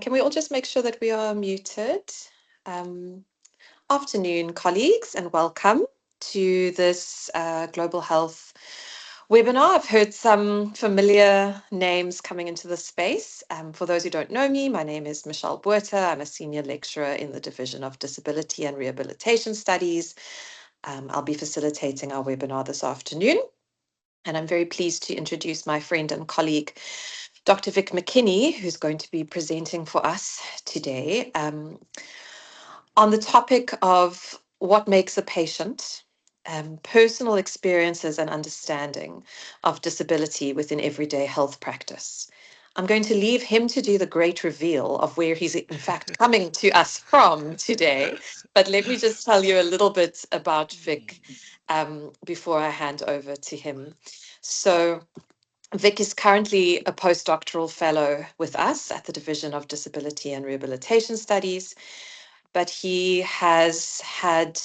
Can we all just make sure that we are muted? Afternoon, colleagues, and welcome to this Global Health webinar. I've heard some familiar names coming into the space. For those who don't know me, my name is Michelle Botha. I'm a senior lecturer in the Division of Disability and Rehabilitation Studies. I'll be facilitating our webinar this afternoon. And I'm very pleased to introduce my friend and colleague, Dr. Vic McKinney, who's going to be presenting for us today on the topic of what makes a patient, personal experiences and understanding of disability within everyday health practice. I'm going to leave him to do the great reveal of where he's in fact coming to us from today. But let me just tell you a little bit about Vic before I hand over to him. So Vic is currently a postdoctoral fellow with us at the Division of Disability and Rehabilitation Studies, but he has had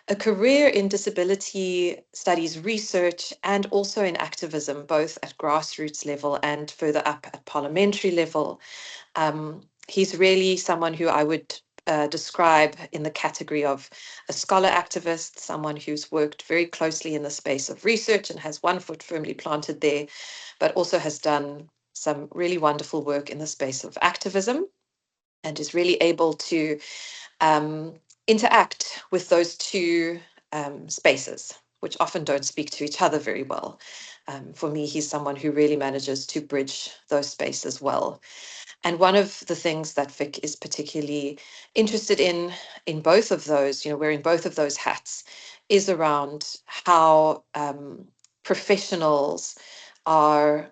a career in disability studies research and also in activism, both at grassroots level and further up at parliamentary level. He's really someone who I would describe in the category of a scholar activist, someone who's worked very closely in the space of research and has one foot firmly planted there, but also has done some really wonderful work in the space of activism and is really able to interact with those two spaces, which often don't speak to each other very well. For me, he's someone who really manages to bridge those spaces well. And one of the things that Vic is particularly interested in both of those, wearing both of those hats, is around how professionals are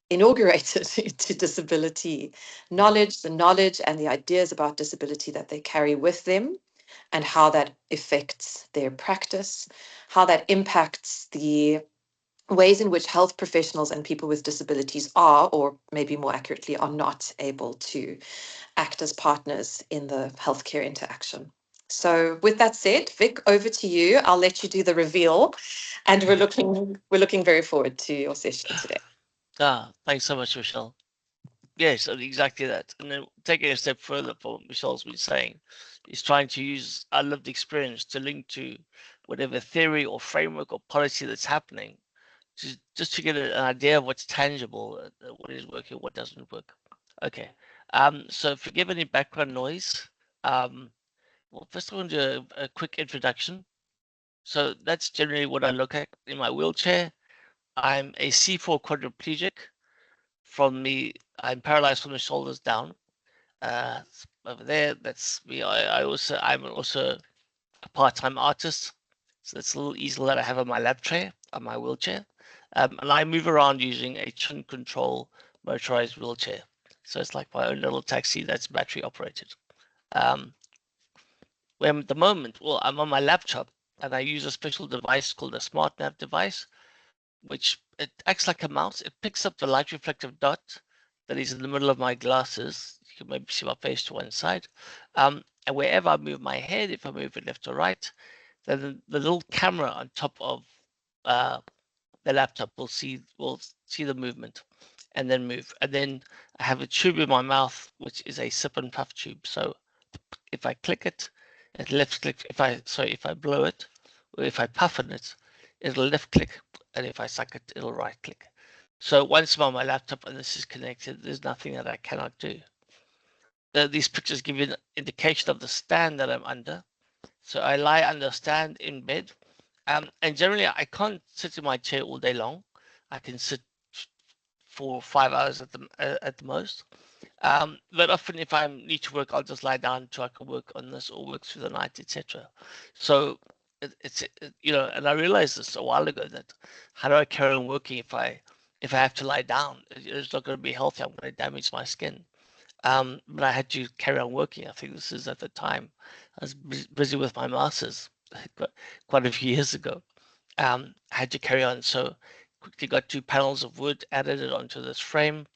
inaugurated into disability knowledge, the knowledge and the ideas about disability that they carry with them, and how that affects their practice, how that impacts the ways in which health professionals and people with disabilities are, or maybe more accurately, are not able to act as partners in the healthcare interaction. So with that said, Vic, over to you. I'll let you do the reveal, and we're looking very forward to your session today. Thanks so much, Michelle. Yes, exactly that. And then taking a step further from what Michelle's been saying, is trying to use our lived experience to link to whatever theory or framework or policy that's happening, just to get an idea of what's tangible, what is working, what doesn't work. Okay. So forgive any background noise. Well, first I want to do a quick introduction. So that's generally what I look at in my wheelchair. I'm a C4 quadriplegic. I'm paralyzed from the shoulders down. Over there, that's me. I'm also a part-time artist. So that's a little easel that I have on my lap tray, on my wheelchair. And I move around using a chin control motorized wheelchair. So it's like my own little taxi that's battery operated. Where at the moment, well, I'm on my laptop and I use a special device called a smart nav device, which it acts like a mouse. It picks up the light reflective dot that is in the middle of my glasses. You can maybe see my face to one side. And wherever I move my head, if I move it left or right, then the little camera on top of the laptop will see the movement and then move. And then I have a tube in my mouth, which is a sip and puff tube. So if I click it, it left click. If I blow it, or if I puff on it, it'll left click, and if I suck it, it'll right click. So once I'm on my laptop and this is connected, there's nothing that I cannot do. These pictures give you an indication of the stand that I'm under. So I lie under a stand in bed, and generally I can't sit in my chair all day long. I can sit for 5 hours at the most. But often if I need to work, I'll just lie down so I can work on this or work through the night, etc. So it's and I realized this a while ago, that how do I carry on working if I have to lie down? It's not going to be healthy. I'm going to damage my skin. But I had to carry on working. I think this is at the time I was busy with my master's quite a few years ago. I had to carry on, so quickly got 2 panels of wood, added it onto this frame,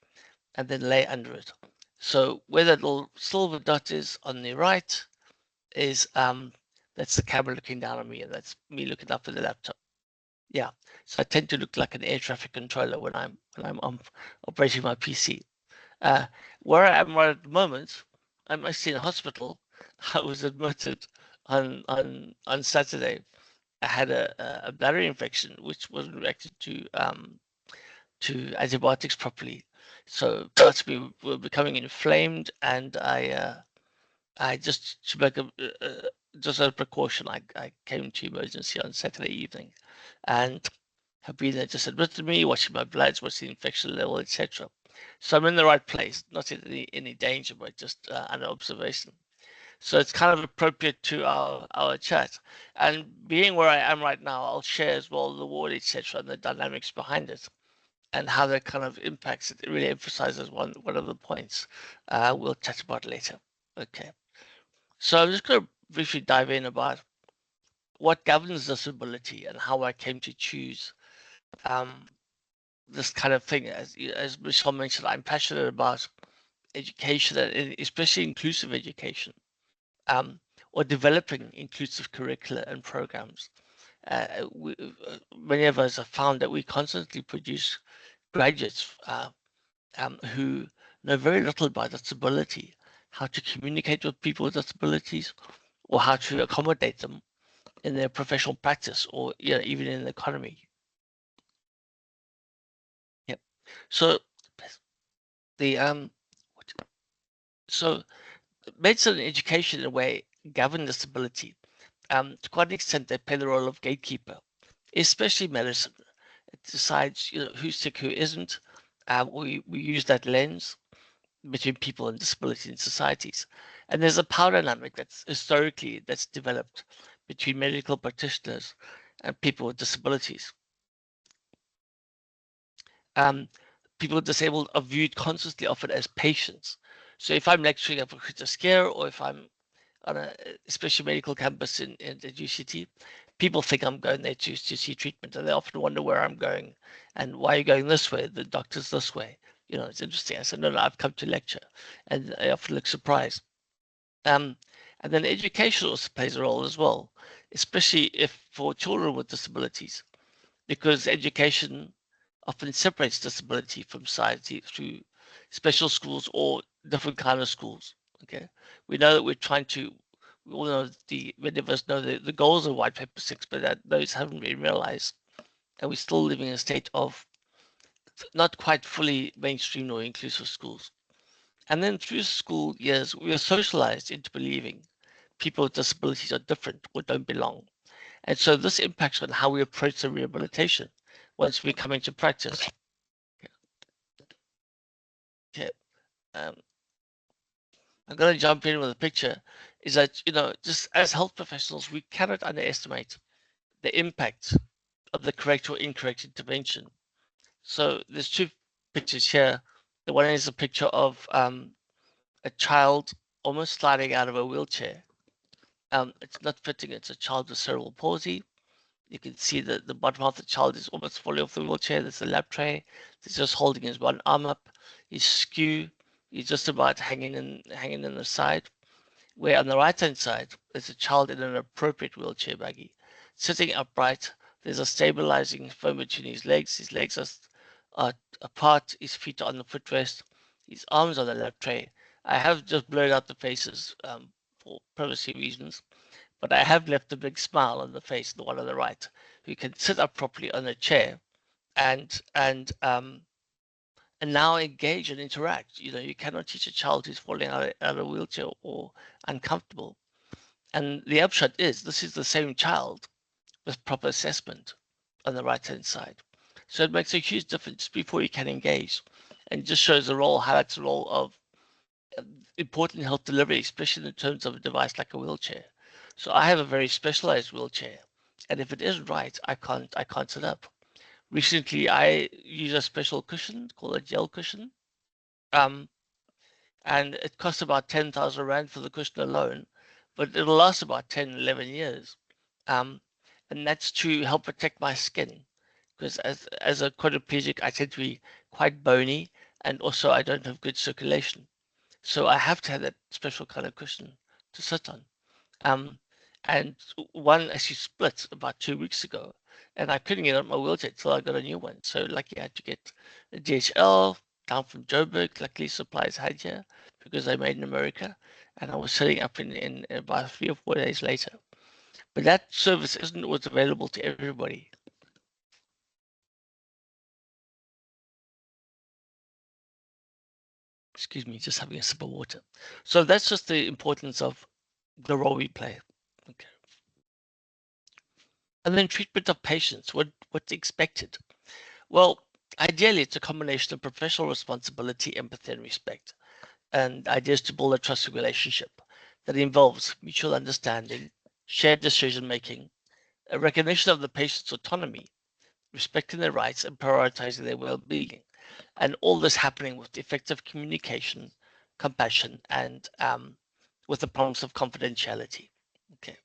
and then lay under it. So where that little silver dot is on the right is that's the camera looking down on me, and that's me looking up at the laptop. Yeah, so I tend to look like an air traffic controller when I'm operating my PC. Where I am right at the moment, I'm actually in a hospital. I was admitted on Saturday. I had a bladder infection which wasn't reacted to antibiotics properly. So parts of me were becoming inflamed, and I just to make just as a precaution, I came to emergency on Saturday evening, and have been there, just admitted me, watching my bloods, watching the infection level, etc. So I'm in the right place, not in any danger, but just under observation. So it's kind of appropriate to our chat. And being where I am right now, I'll share as well the ward, etc., and the dynamics behind it, and how that kind of impacts it. It really emphasizes one of the points we'll chat about later. Okay. So I'm just going to briefly dive in about what governs disability and how I came to choose um, this kind of thing. As Michelle mentioned, I'm passionate about education, and especially inclusive education, um, or developing inclusive curricula and programs. Many of us have found that we constantly produce graduates who know very little about disability, how to communicate with people with disabilities, or how to accommodate them in their professional practice, or even in the economy. Yep. So the so medicine and education in a way govern disability. To quite an extent, they play the role of gatekeeper, especially medicine. It decides who's sick, who isn't. We use that lens between people and disability in societies. And there's a power dynamic that's developed between medical practitioners and people with disabilities. Um, People disabled are viewed constantly often as patients. So if I'm lecturing at a critical care, or if I'm on a special medical campus in the UCT, people think I'm going there to see treatment, and they often wonder where I'm going and why are you going this way? The doctor's this way. It's interesting. I said, no, I've come to lecture, and they often look surprised. And then education also plays a role as well, especially if for children with disabilities, because education often separates disability from society through special schools or different kind of schools. Okay, we know that we all know many of us know the goals of White Paper 6, but that those haven't been realized, and we're still living in a state of not quite fully mainstream or inclusive schools. And then through school years, we are socialized into believing people with disabilities are different or don't belong. And so this impacts on how we approach the rehabilitation once we come into practice. Okay. Um, I'm going to jump in with a picture. Is that, just as health professionals, we cannot underestimate the impact of the correct or incorrect intervention. So there's two pictures here. The one is a picture of a child almost sliding out of a wheelchair. It's not fitting. It's a child with cerebral palsy. You can see that the bottom half of the child is almost fully off the wheelchair. There's a lap tray. He's just holding his one arm up. He's skew. He's just about hanging in the side. Where on the right-hand side is a child in an appropriate wheelchair buggy, sitting upright. There's a stabilizing foam between his legs. His legs are apart. His feet are on the footrest. His arms on the lap tray. I have just blurred out the faces for privacy reasons, but I have left a big smile on the face, the one on the right, who can sit up properly on a chair and now engage and interact. You cannot teach a child who's falling out of a wheelchair or uncomfortable. And the upshot is this is the same child with proper assessment on the right hand side. So it makes a huge difference before you can engage, and just shows the role, highlights the role of important health delivery, especially in terms of a device like a wheelchair. So I have a very specialized wheelchair, and if it isn't right, I can't sit up. Recently, I use a special cushion called a gel cushion, um, and it costs about 10,000 rand for the cushion alone, but it'll last about 10, 11 years. Um, and that's to help protect my skin, because as a quadriplegic, I tend to be quite bony, and also I don't have good circulation. So I have to have that special kind of cushion to sit on. Um, and one actually split about 2 weeks ago, and I couldn't get out my wheelchair till I got a new one. So lucky I had to get a DHL down from Joburg. Luckily supplies had here because they made in America, and I was setting up in about 3 or 4 days later. But that service isn't always available to everybody. Excuse me, just having a sip of water. So that's just the importance of the role we play. Okay. And then treatment of patients, what's expected? Well, ideally, it's a combination of professional responsibility, empathy, and respect, and ideas to build a trusting relationship that involves mutual understanding, shared decision making, a recognition of the patient's autonomy, respecting their rights, and prioritizing their well-being. And all this happening with effective communication, compassion, and with the promise of confidentiality. Okay.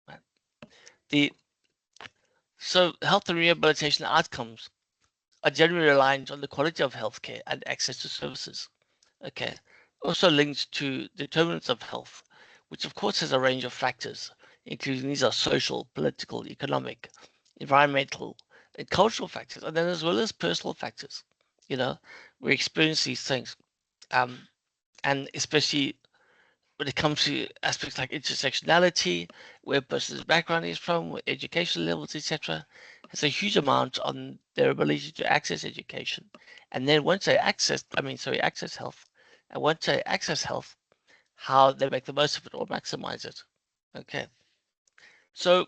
Right. So health and rehabilitation outcomes are generally reliant on the quality of healthcare and access to services. Okay. Also linked to determinants of health, which of course has a range of factors, including these are social, political, economic, environmental, and cultural factors, and then as well as personal factors. You know, we experience these things, and especially when it comes to aspects like intersectionality, where a person's background is from, what education levels, etc., has a huge amount on their ability to access education. And then once they access health, and once they access health, how they make the most of it or maximize it. Okay. So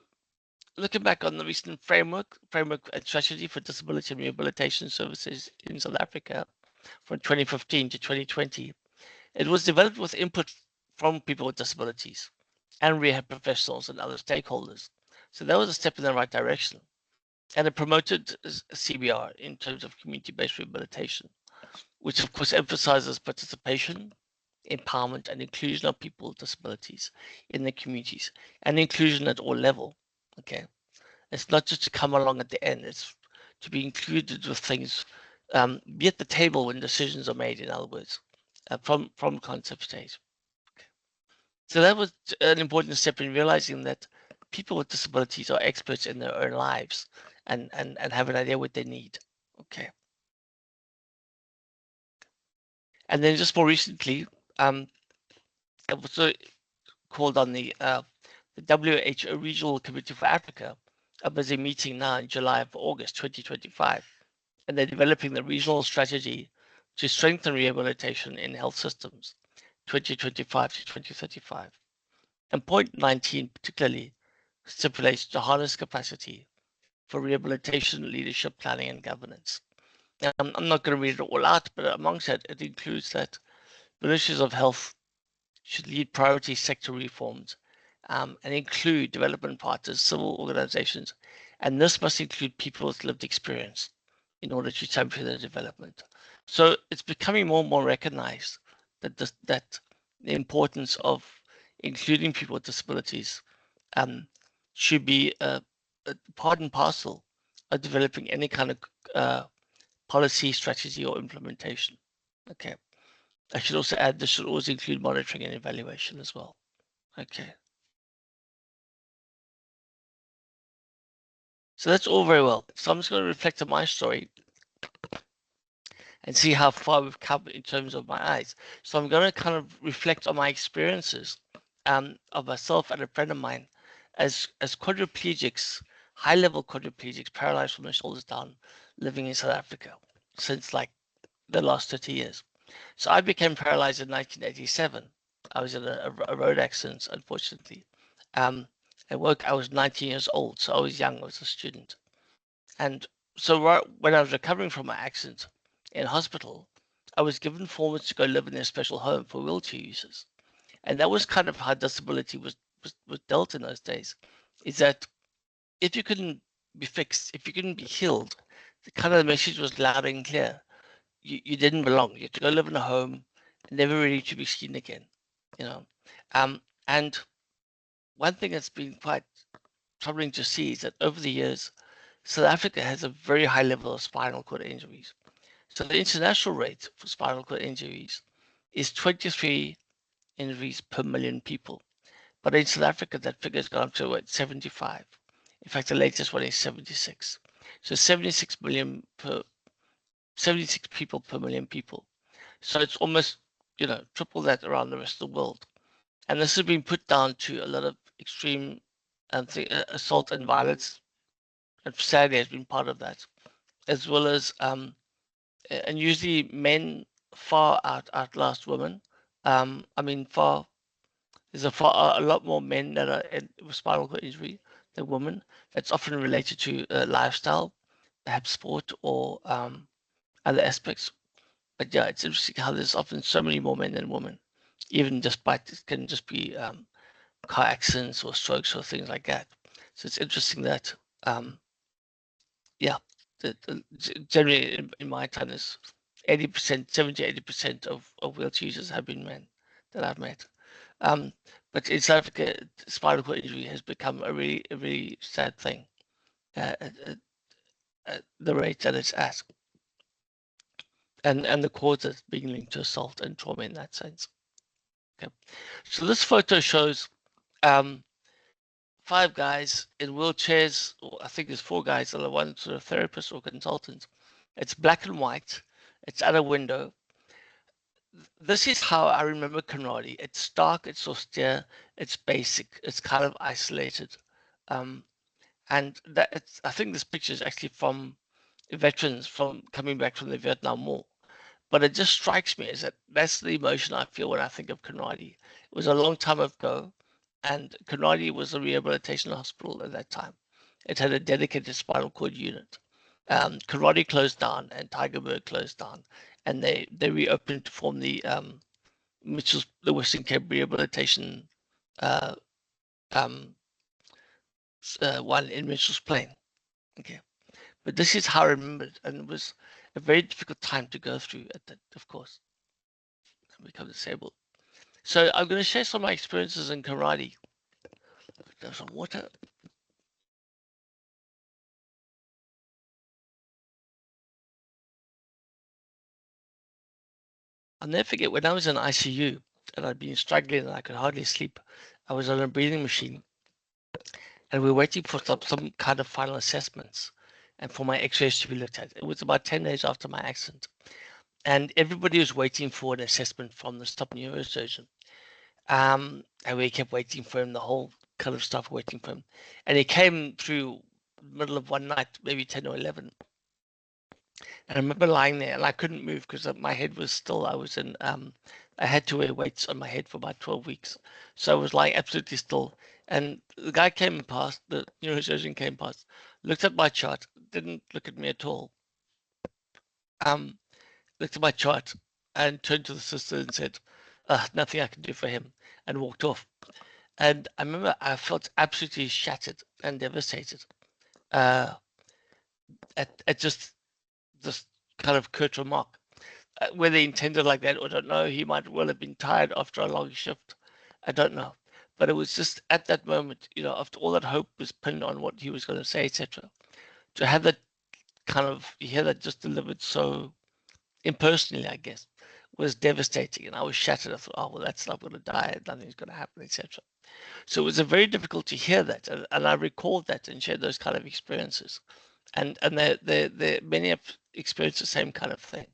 looking back on the recent framework and strategy for disability and rehabilitation services in South Africa from 2015 to 2020, it was developed with input from people with disabilities and rehab professionals and other stakeholders. So that was a step in the right direction. And it promoted CBR in terms of community-based rehabilitation, which of course emphasizes participation, empowerment, and inclusion of people with disabilities in the communities, and inclusion at all level. Okay, it's not just to come along at the end; it's to be included with things, be at the table when decisions are made. In other words, from concept stage. So that was an important step in realizing that people with disabilities are experts in their own lives and have an idea what they need. Okay. And then just more recently, I was called on the WHO Regional Committee for Africa, a busy meeting now in July of August 2025. And they're developing the regional strategy to strengthen rehabilitation in health systems 2025 to 2035. And point 19 particularly stipulates to harness capacity for rehabilitation, leadership, planning, and governance. I'm not going to read it all out, but amongst that, it includes that ministries of health should lead priority sector reforms and include development partners, civil organizations, and this must include people with lived experience in order to champion their development. So it's becoming more and more recognized that the importance of including people with disabilities should be a part and parcel of developing any kind of policy, strategy, or implementation. Okay. I should also add this should always include monitoring and evaluation as well. Okay. So that's all very well. So I'm just going to reflect on my story and see how far we've come in terms of my eyes. So I'm going to kind of reflect on my experiences of myself and a friend of mine as quadriplegics, high-level quadriplegics, paralyzed from the shoulders down, living in South Africa since like the last 30 years. So I became paralyzed in 1987. I was in a road accident, unfortunately. At work, I was 19 years old, so I was young. I was a student. And so when I was recovering from my accident in hospital, I was given forms to go live in a special home for wheelchair users. And that was kind of how disability was dealt in those days, is that if you couldn't be fixed, if you couldn't be healed, the kind of message was loud and clear. You didn't belong. You had to go live in a home, never really to be seen again, you know. And one thing that's been quite troubling to see is that over the years, South Africa has a very high level of spinal cord injuries. So the international rate for spinal cord injuries is 23 injuries per million people. But in South Africa, that figure's gone up to 75. In fact, the latest one is 76. So 76 people per million people. So it's almost, triple that around the rest of the world. And this has been put down to a lot of extreme assault and violence, and sadly has been part of that, as well as and usually men far outlast women. There's a lot more men that are with spinal cord injury than women. That's often related to lifestyle, perhaps sport or other aspects. But yeah, it's interesting how there's often so many more men than women, even just by it can just be car accidents or strokes or things like that. So it's interesting that yeah, generally in my time, there's 80%, 70-80% of wheelchair users have been men that I've met. But in South Africa, spinal cord injury has become a really sad thing at the rate that it's at, and the causes being linked to assault and trauma in that sense. Okay, so this photo shows 5 guys in wheelchairs, or I think there's 4 guys, and one sort of therapist or consultant. It's black and white. It's at a window. This is how I remember Kanadi. It's stark, it's austere, it's basic, it's kind of isolated. And I think this picture is actually from veterans from coming back from the Vietnam War. But it just strikes me as that's the emotion I feel when I think of Kanadi. It was a long time ago, and Kanadi was a rehabilitation hospital at that time. It had a dedicated spinal cord unit. Kanadi closed down, and Tygerberg closed down, and they reopened to form the Western Cape Rehabilitation uh, um, one in Mitchell's Plain. Okay, but this is how I remember it, and it was a very difficult time to go through at that, of course, and become disabled. So I'm going to share some of my experiences in karate. There's some water. I'll never forget when I was in ICU and I'd been struggling and I could hardly sleep. I was on a breathing machine and we were waiting for some kind of final assessments and for my x-rays to be looked at. It was about 10 days after my accident. And everybody was waiting for an assessment from the top neurosurgeon. And we kept waiting for him, the whole kind of staff waiting for him. And he came through the middle of one night, maybe 10 or 11. And I remember lying there and I couldn't move because my head was still, I had to wear weights on my head for about 12 weeks. So I was lying absolutely still. And the guy came past, the neurosurgeon came past, looked at my chart, didn't look at me at all. Looked at my chart and turned to the sister and said, nothing I can do for him, and walked off. And I remember I felt absolutely shattered and devastated at just this kind of curt remark. Whether he intended like that or don't know, he might well have been tired after a long shift. I don't know. But it was just at that moment, after all that hope was pinned on what he was going to say, etc., to have that kind of, hear that just delivered so impersonally, I guess, was devastating. And I was shattered. I thought, oh, well, that's not going to die. Nothing's going to happen, etc. So it was very difficult to hear that. And I recalled that and shared those kind of experiences. And many have experienced the same kind of thing.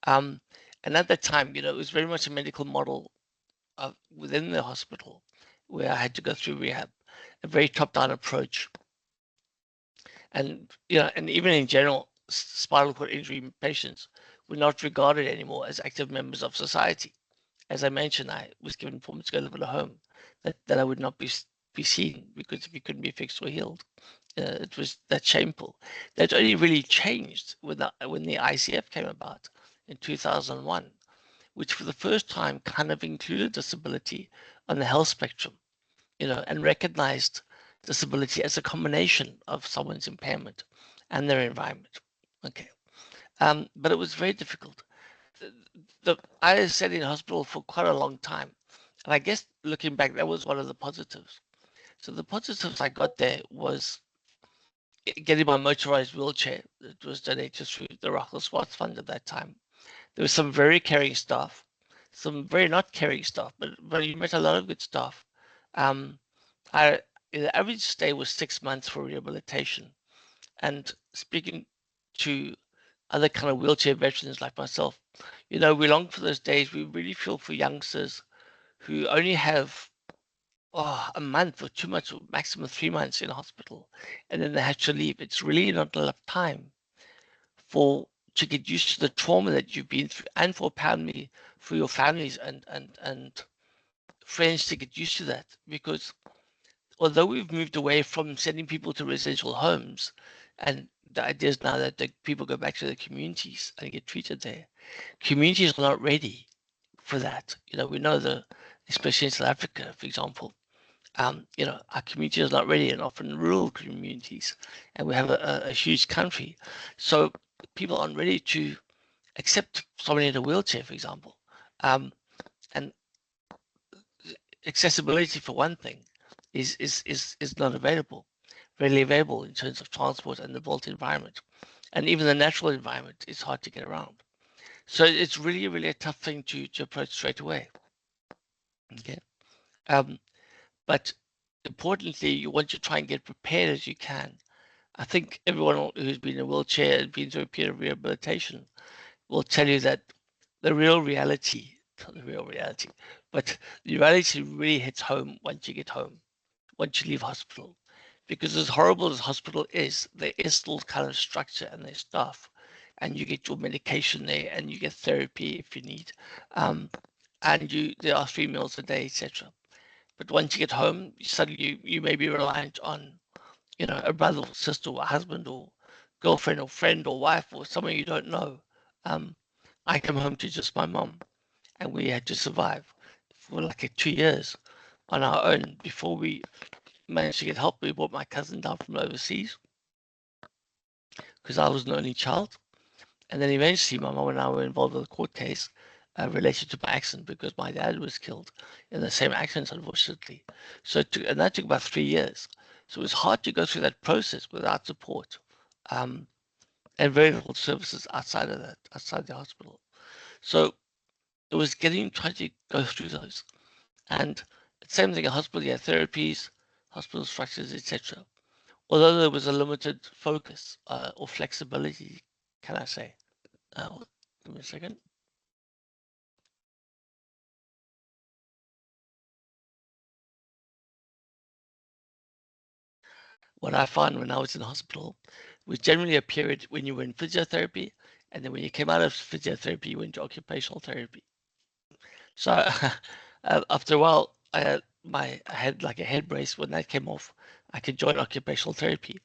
And at that time, it was very much a medical model within the hospital where I had to go through rehab, a very top-down approach. And, and even in general, spinal cord injury patients were not regarded anymore as active members of society. As I mentioned, I was given forms to go live in a home that I would not be seen because if you couldn't be fixed or healed. It was that shameful. That only really changed when the ICF came about in 2001, which for the first time kind of included disability on the health spectrum, and recognized disability as a combination of someone's impairment and their environment. Okay, but it was very difficult. I sat in hospital for quite a long time, and I guess looking back, that was one of the positives. So the positives I got there was getting my motorized wheelchair. It was donated through the Russell Swartz Fund at that time. There was some very caring staff, some very not caring staff, but you met a lot of good staff. I the average stay was 6 months for rehabilitation. And speaking to other kind of wheelchair veterans like myself, we long for those days. We really feel for youngsters who only have a month or 2 months or maximum 3 months in hospital, and then they have to leave. It's really not enough time to get used to the trauma that you've been through, and for your families and friends to get used to that. Because although we've moved away from sending people to residential homes, and the idea is now that the people go back to their communities and get treated there, communities are not ready for that. We know especially in South Africa, for example, our community is not ready, and often rural communities, and we have a huge country. So people aren't ready to accept somebody in a wheelchair, for example. And accessibility, for one thing, is not readily available in terms of transport and the built environment. And even the natural environment is hard to get around. So it's really, really a tough thing to approach straight away. Okay. But importantly, you want to try and get prepared as you can. I think everyone who's been in a wheelchair and been through a period of rehabilitation will tell you that the real reality, not the real reality, but the reality really hits home once you get home, once you leave hospital. Because as horrible as hospital is, there is still kind of structure and there's staff, and you get your medication there, and you get therapy if you need, and there are 3 meals a day, etc. But once you get home, suddenly you may be reliant on, a brother or sister or husband or girlfriend or friend or wife or someone you don't know. Um, I came home to just my mom, and we had to survive for like 2 years on our own before we managed to get help. We brought my cousin down from overseas because I was an only child. And then eventually my mom and I were involved in a court case related to my accident because my dad was killed in the same accident, unfortunately. And that took about 3 years. So it was hard to go through that process without support, and very little services outside of that, outside the hospital. So it was trying to go through those. And same thing in hospital, you had therapies, hospital structures, etc. Although there was a limited focus or flexibility, can I say? Give me a second. What I found when I was in hospital was generally a period when you were in physiotherapy, and then when you came out of physiotherapy, you went to occupational therapy. So after a while, I had like a head brace. When that came off, I could join occupational therapy.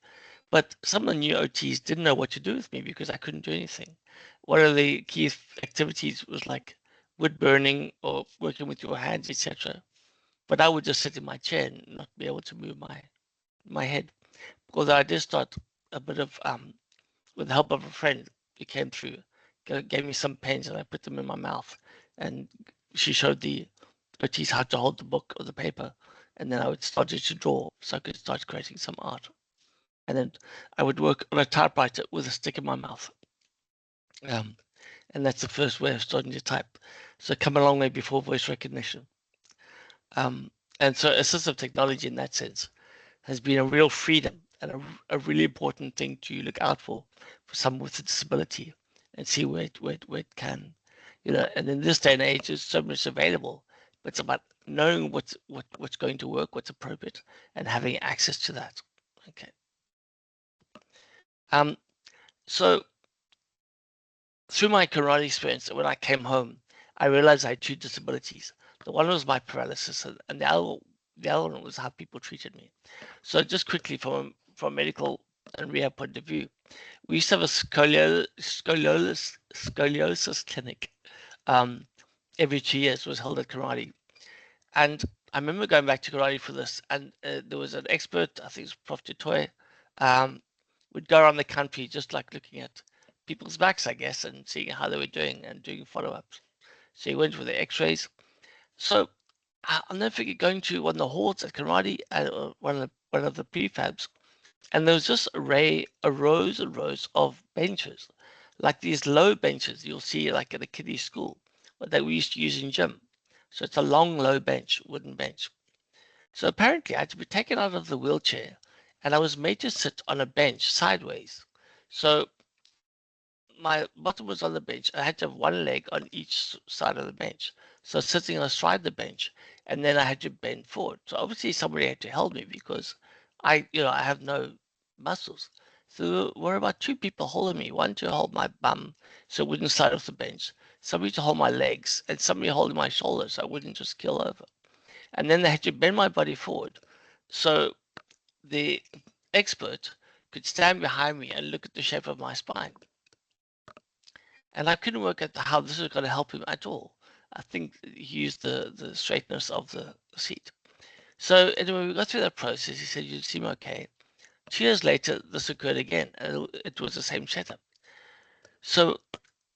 But some of the new OTs didn't know what to do with me because I couldn't do anything. One of the key activities was like wood burning or working with your hands, etc. But I would just sit in my chair and not be able to move my head. Although I did start a bit of with the help of a friend who came through, gave me some pens and I put them in my mouth, and she showed the OTs how to hold the book or the paper, and then I would start to draw so I could start creating some art. And then I would work on a typewriter with a stick in my mouth. Um, and that's the first way of starting to type. So come a long way before voice recognition. And so assistive technology in that sense has been a real freedom and a really important thing to look out for someone with a disability, and see where it can, and in this day and age, there's so much available, but it's about knowing what's going to work, what's appropriate, and having access to that. Okay. So through my karate experience, when I came home, I realized I had two disabilities. The one was my paralysis, and the other one was how people treated me. So just quickly, from a medical and rehab point of view, we used to have a scoliosis clinic. Every 2 years was held at karate, and I remember going back to karate for this, and there was an expert, I think it was Prof. Tutoy, would go around the country just like looking at people's backs, I guess, and seeing how they were doing and doing follow-ups. So he went with the x-rays. So I'll never forget going to one of the halls at karate, one of the prefabs, and there was just rows and rows of benches, like these low benches you'll see like at a kiddie school, what they we used to use in gym. So it's a long, low bench, wooden bench. So apparently I had to be taken out of the wheelchair and I was made to sit on a bench sideways. So my bottom was on the bench. I had to have one leg on each side of the bench. So sitting astride the bench, and then I had to bend forward. So obviously somebody had to help me because I have no muscles. So there were about two people holding me, one to hold my bum so it wouldn't slide off the bench, somebody to hold my legs, and somebody holding my shoulders so I wouldn't just keel over. And then they had to bend my body forward. So the expert could stand behind me and look at the shape of my spine. And I couldn't work out how this was going to help him at all. I think he used the straightness of the seat. So anyway, we got through that process. He said, "You seem okay." 2 years later, this occurred again, and it was the same setup. So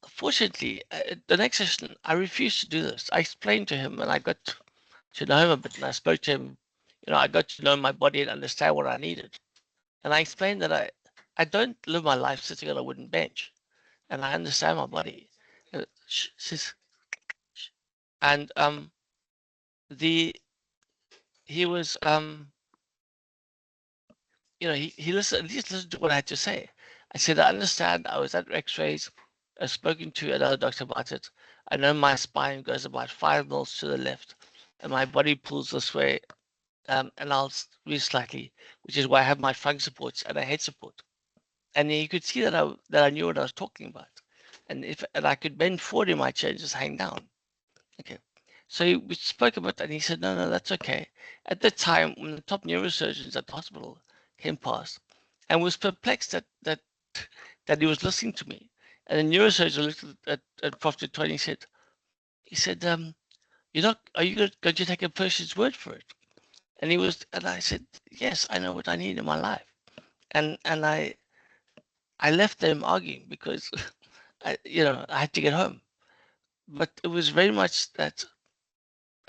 fortunately, the next session, I refused to do this. I explained to him, and I got to know him a bit, and I spoke to him. I got to know my body and understand what I needed. And I explained that I don't live my life sitting on a wooden bench, and I understand my body. Says, and the he was he listened, at least listened to what I had to say. I said, I understand. I was at X-rays. I've spoken to another doctor about it. I know my spine goes about 5 mils to the left, and my body pulls this way, and I'll move slightly, which is why I have my trunk supports and a head support. And you could see that I knew what I was talking about, and I could bend forward in my chair and just hang down. Okay. So we spoke about that, and he said, no, no, that's okay. At the time, when the top neurosurgeons at the hospital came past and was perplexed that he was listening to me. And the neurosurgeon looked at Prof. Dutoit and he said, are you going to take a person's word for it? And I said, yes, I know what I need in my life. And I left them arguing because I had to get home. But it was very much that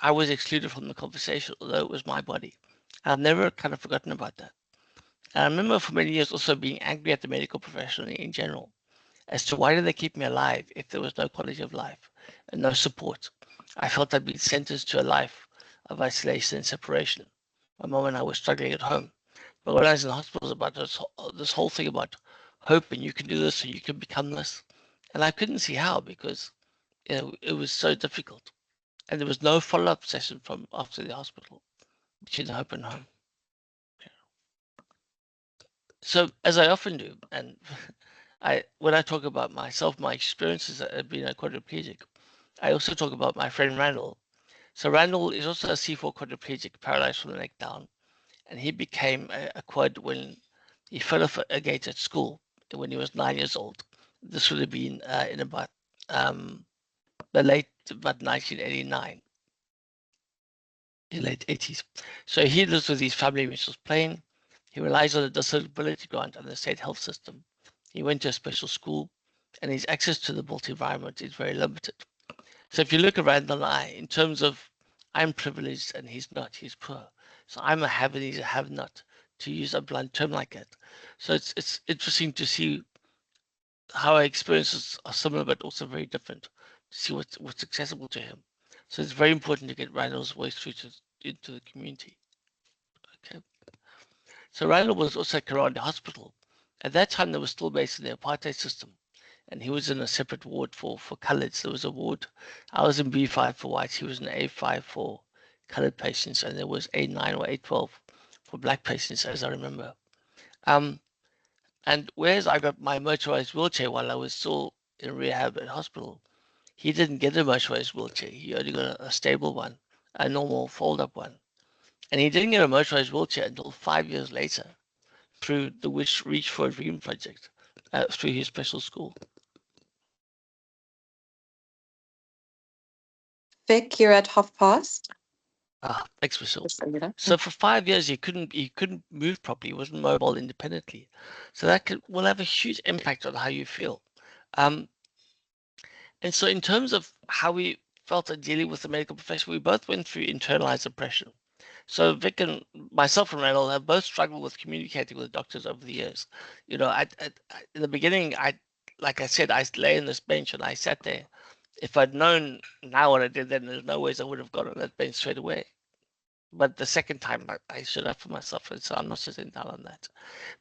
I was excluded from the conversation, although it was my body. I've never kind of forgotten about that. And I remember for many years also being angry at the medical profession in general as to why did they keep me alive if there was no quality of life and no support. I felt I'd been sentenced to a life of isolation and separation. My mom and I were struggling at home. But when I was in the hospital, it was about this whole thing about hope and you can do this and you can become this. And I couldn't see how because it was so difficult. And there was no follow-up session from after the hospital between hope and home. So as I often do, and when I talk about myself, my experiences as being a quadriplegic, I also talk about my friend Randall. So Randall is also a C4 quadriplegic, paralyzed from the neck down, and he became a quad when he fell off a gate at school when he was 9 years old. This would have been in about about 1989. In late 80s. So he lives with his family, which was plain. He relies on the disability grant and the state health system. He went to a special school, and his access to the built environment is very limited. So if you look around the line, in terms of I'm privileged and he's not, he's poor. So I'm a have and he's a have not, to use a blunt term like that. So it's interesting to see how our experiences are similar but also very different, to see what's accessible to him. So it's very important to get Randall's voice through into the community. Okay. So Randall was also at Karande Hospital. At that time, they were still based in the apartheid system, and he was in a separate ward for coloureds. There was a ward. I was in B5 for whites. He was in A5 for coloured patients, and there was A9 or A12 for black patients, as I remember. And whereas I got my motorized wheelchair while I was still in rehab at hospital, he didn't get a motorized wheelchair. He only got a stable one, a normal fold-up one. And he didn't get a motorized wheelchair until 5 years later through the Reach for a Dream project through his special school. Vic, you're at half past. Thanks, Michelle. Just so you know. So for 5 years, he couldn't move properly. He wasn't mobile independently. So that will have a huge impact on how you feel. And so in terms of how we felt at dealing with the medical profession, we both went through internalized oppression. So Vic and myself and Randall have both struggled with communicating with doctors over the years. In the beginning, like I said, I lay on this bench and I sat there. If I'd known now what I did then, there's no ways I would have got on that bench straight away. But the second time I stood up for myself, and so I'm not sitting down on that.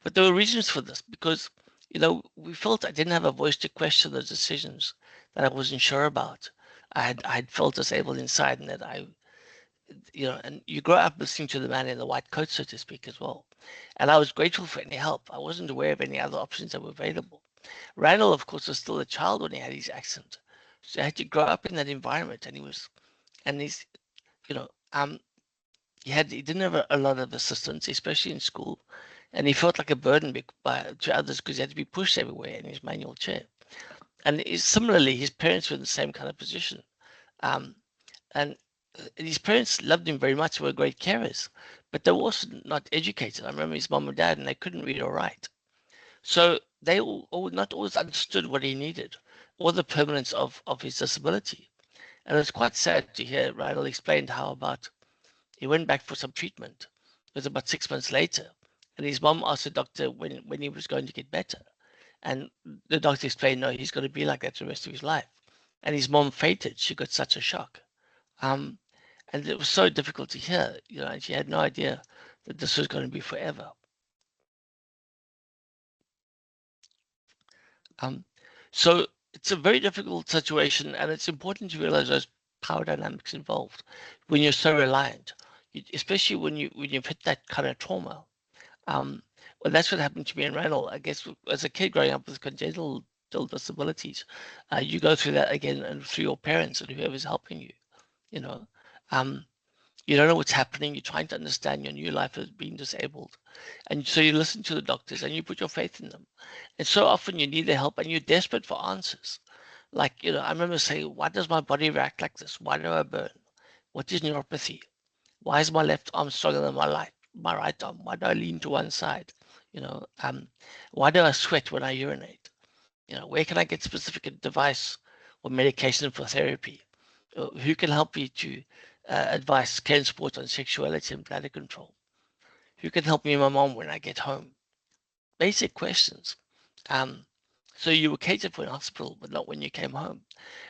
But there were reasons for this because, we felt I didn't have a voice to question the decisions that I wasn't sure about. I had felt disabled inside, and that and you grow up listening to the man in the white coat, so to speak, as well. And I was grateful for any help. I wasn't aware of any other options that were available. Randall, of course, was still a child when he had his accent. So I had to grow up in that environment, and he's, you know, he didn't have a lot of assistance, especially in school, and he felt like a burden to others because he had to be pushed everywhere in his manual chair. And similarly, his parents were in the same kind of position. Um, and his parents loved him very much, were great carers, but they were also not educated. I remember his mom and dad, and they couldn't read or write. So they all not always understood what he needed or the permanence of his disability. And it was quite sad to hear Rydell explained how about he went back for some treatment. It was about 6 months later, and his mom asked the doctor when he was going to get better. And the doctor explained, no, he's going to be like that the rest of his life. And his mom fainted. She got such a shock. Um, and it was so difficult to hear, and she had no idea that this was going to be forever. Um, so it's a very difficult situation, and it's important to realize those power dynamics involved when you're so reliant, especially when you've hit that kind of trauma. Well, that's what happened to me and Randall. I guess as a kid growing up with congenital disabilities, you go through that again and through your parents and whoever's helping you. You know, um, you don't know what's happening. You're trying to understand your new life as being disabled, and so you listen to the doctors and you put your faith in them. And so often you need their help and you're desperate for answers. Like, I remember saying, why does my body react like this? Why do I burn? What is neuropathy? Why is my left arm stronger than my right arm? Why do I lean to one side? You know, um, why do I sweat when I urinate? Where can I get specific device or medication for therapy? Who can help me to advise care and support on sexuality and bladder control? Who can help me and my mom when I get home? Basic questions. Um, so you were catered for in hospital, but not when you came home.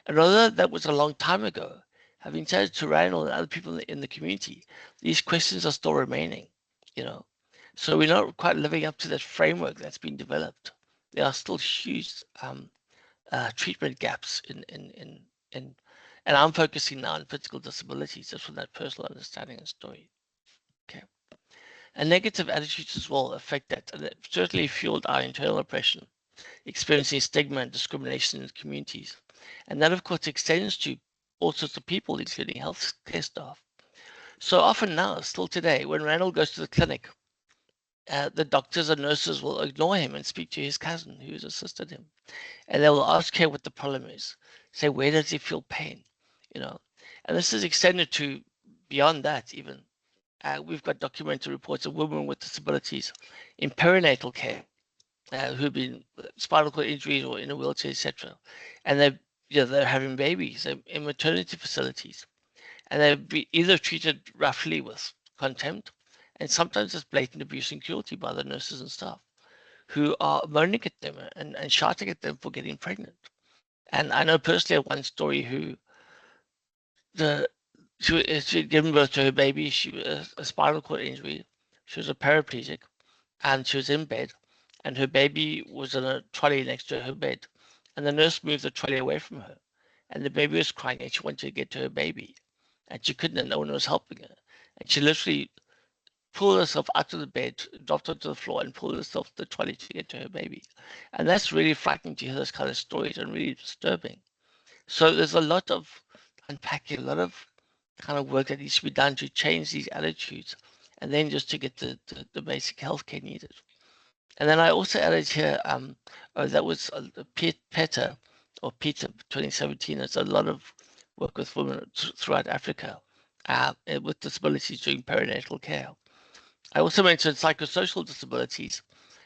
And although that was a long time ago, having chatted to Randall and other people in the community, these questions are still remaining, you know. So we're not quite living up to that framework that's been developed. There are still huge treatment gaps in, and I'm focusing now on physical disabilities, just from that personal understanding and story. Okay. And negative attitudes as well affect that, and it certainly fueled our internal oppression, experiencing stigma and discrimination in communities. And that, of course, extends to all sorts of people, including healthcare staff. So often now, still today, when Randall goes to the clinic, the doctors and nurses will ignore him and speak to his cousin who's assisted him. And they will ask her what the problem is. Say, where does he feel pain? You know, and this is extended to beyond that even. We've got documented reports of women with disabilities in perinatal care who've been spinal cord injuries or in a wheelchair, etc. And they're having babies in maternity facilities, and they've been either treated roughly with contempt, and sometimes it's blatant abuse and cruelty by the nurses and staff who are moaning at them and shouting at them for getting pregnant. And I know personally one story who the she'd given birth to her baby. She was a spinal cord injury. She was a paraplegic, and she was in bed, and her baby was in a trolley next to her bed, and the nurse moved the trolley away from her, and the baby was crying, and she wanted to get to her baby, and she couldn't, and no one was helping her, and she literally pulled herself out of the bed, dropped onto the floor, and pulled herself the trolley to get to her baby, and that's really frightening to hear those kind of stories and really disturbing. So there's a lot of unpacking, a lot of kind of work that needs to be done to change these attitudes, and then just to get the basic healthcare needed. And then I also added here, that was PETA or PETA 2017. It's a lot of work with women throughout Africa with disabilities doing perinatal care. I also mentioned psychosocial disabilities,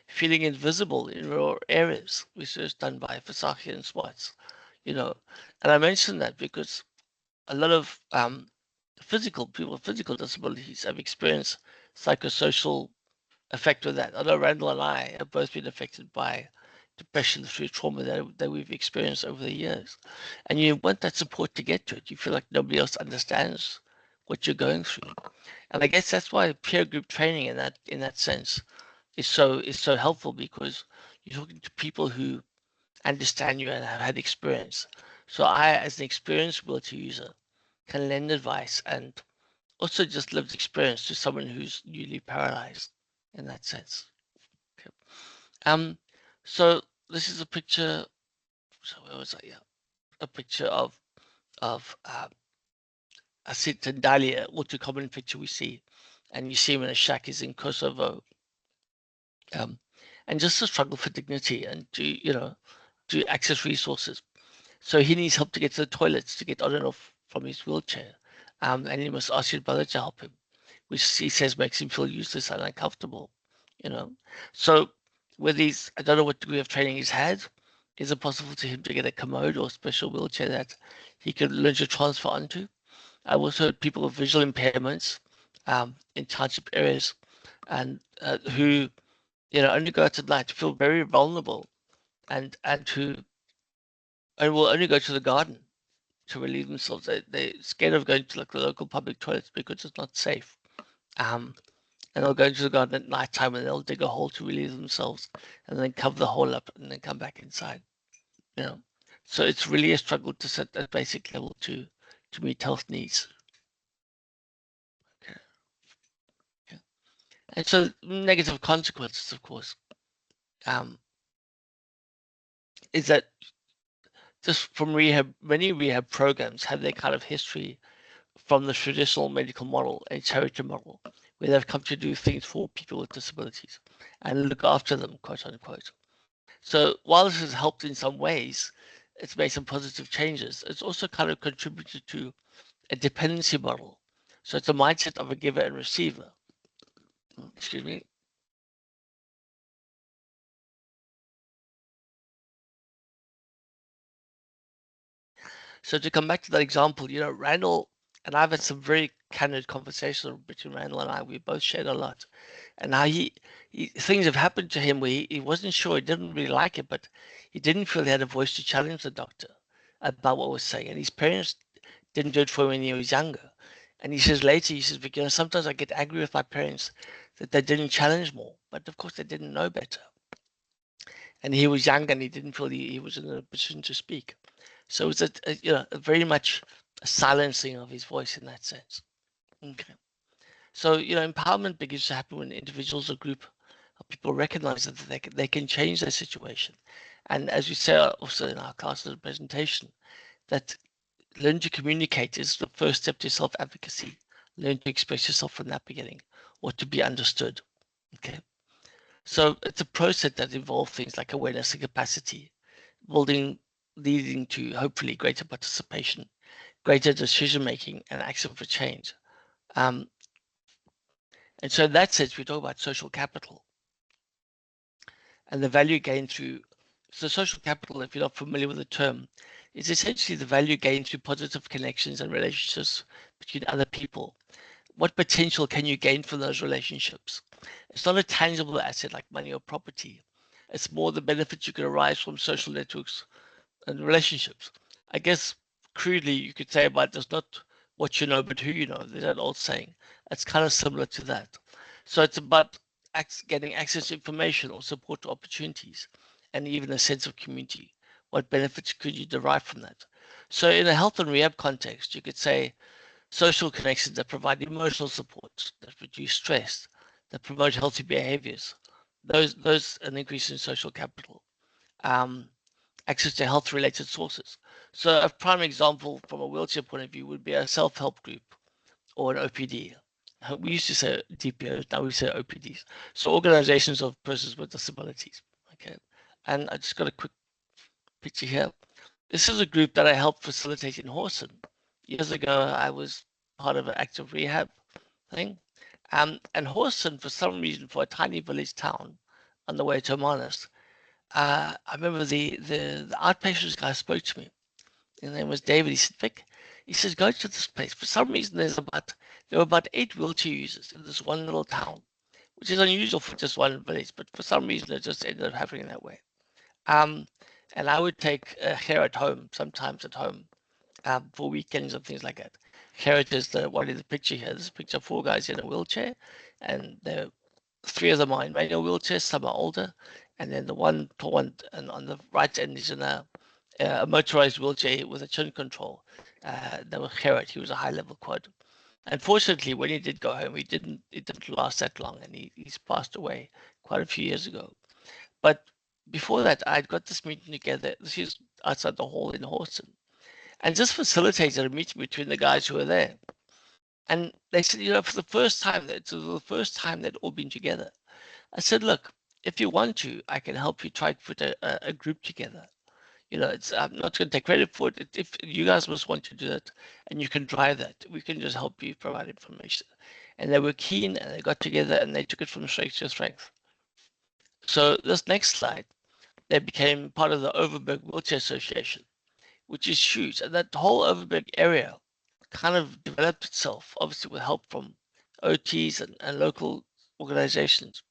feeling invisible in rural areas, research done by Fasaki and Swartz, and I mentioned that because a lot of people with physical disabilities have experienced psychosocial effect with that. Although Randall and I have both been affected by depression through trauma that we've experienced over the years. And you want that support to get to it. You feel like nobody else understands what you're going through. And I guess that's why peer group training in that sense is so helpful, because you're talking to people who understand you and have had experience. So I, as an experienced wheelchair user, can lend advice and also just lived experience to someone who's newly paralyzed in that sense. Okay. So this is a picture. So where was I? Yeah, a picture of a Dalia, all too common picture we see, and you see him in a shack. He's in Kosovo, and just a struggle for dignity and to access resources. So he needs help to get to the toilets, to get on and off from his wheelchair, and he must ask his brother to help him, which he says makes him feel useless and uncomfortable. You know, so with these, I don't know what degree of training he's had. Is it possible to him to get a commode or special wheelchair that he could learn to transfer onto? I've also heard people with visual impairments in township areas and who only go out at night, feel very vulnerable, and who and will only go to the garden to relieve themselves. They're scared of going to like the local public toilets because it's not safe. And they'll go into the garden at night time and they'll dig a hole to relieve themselves and then cover the hole up and then come back inside. You know, so it's really a struggle to set that basic level to meet health needs. Okay. Yeah. And so negative consequences, of course, is that just from rehab, many rehab programs have their kind of history from the traditional medical model, a charity model, where they've come to do things for people with disabilities and look after them, quote unquote. So while this has helped in some ways, it's made some positive changes. It's also kind of contributed to a dependency model. So it's a mindset of a giver and receiver. Excuse me. So to come back to that example, Randall and I've had some very candid conversations between Randall and I. We both shared a lot. And how he things have happened to him where he wasn't sure, he didn't really like it, but he didn't feel he had a voice to challenge the doctor about what was saying. And his parents didn't do it for him when he was younger. And he says later, he says, because sometimes I get angry with my parents that they didn't challenge more. But of course they didn't know better. And he was young and he didn't feel he was in a position to speak. So it was a very much a silencing of his voice in that sense. Okay. So, empowerment begins to happen when individuals or group of people recognize that they can change their situation. And as we say also in our classes presentation, that learn to communicate is the first step to self-advocacy. Learn to express yourself from that beginning or to be understood. Okay. So it's a process that involves things like awareness and capacity, building, leading to hopefully greater participation, greater decision making, and action for change. Um, and so in that sense, we talk about social capital and the value gained through. So social capital, if you're not familiar with the term, is essentially the value gained through positive connections and relationships between other people. What potential can you gain from those relationships? It's not a tangible asset like money or property. It's more the benefits you can arise from social networks and relationships. I guess crudely you could say about it's not what you know, but who you know. There's that old saying. It's kind of similar to that. So it's about getting access to information or support opportunities and even a sense of community. What benefits could you derive from that? So in a health and rehab context, you could say social connections that provide emotional support, that reduce stress, that promote healthy behaviors. Those an increase in social capital. Access to health-related sources. So a prime example from a wheelchair point of view would be a self-help group or an OPD. We used to say DPOs, now we say OPDs. So organizations of persons with disabilities. Okay. And I just got a quick picture here. This is a group that I helped facilitate in Horsen. Years ago, I was part of an active rehab thing. And Horsen, for some reason, for a tiny village town on the way to Manus, I remember the outpatients guy spoke to me. His name was David. He said, Vic, he says, go to this place. For some reason, there were about 8 wheelchair users in this one little town, which is unusual for just one village, but for some reason, it just ended up happening that way. And I would take hair at home, sometimes at home, for weekends and things like that. Carrot is the one in the picture here. There's a picture of 4 guys in a wheelchair, and 3 of them are in manual wheelchairs, some are older, and then the one tall one and on the right end is in a motorized wheelchair with a chin control. That was Carrot. He was a high-level quad. Unfortunately, when he did go home, it didn't last that long, and he's passed away quite a few years ago. But before that, I'd got this meeting together. This is outside the hall in Horston, and just facilitated a meeting between the guys who were there. And they said, for the first time, they'd all been together. I said, look, if you want to, I can help you try to put a group together. I'm not going to take credit for it. If you guys must want to do it and you can drive that, we can just help you provide information. And they were keen, and they got together and they took it from strength to strength. So this next slide, they became part of the Overberg Wheelchair Association, which is huge. And that whole Overberg area kind of developed itself, obviously with help from OTs and local organizations,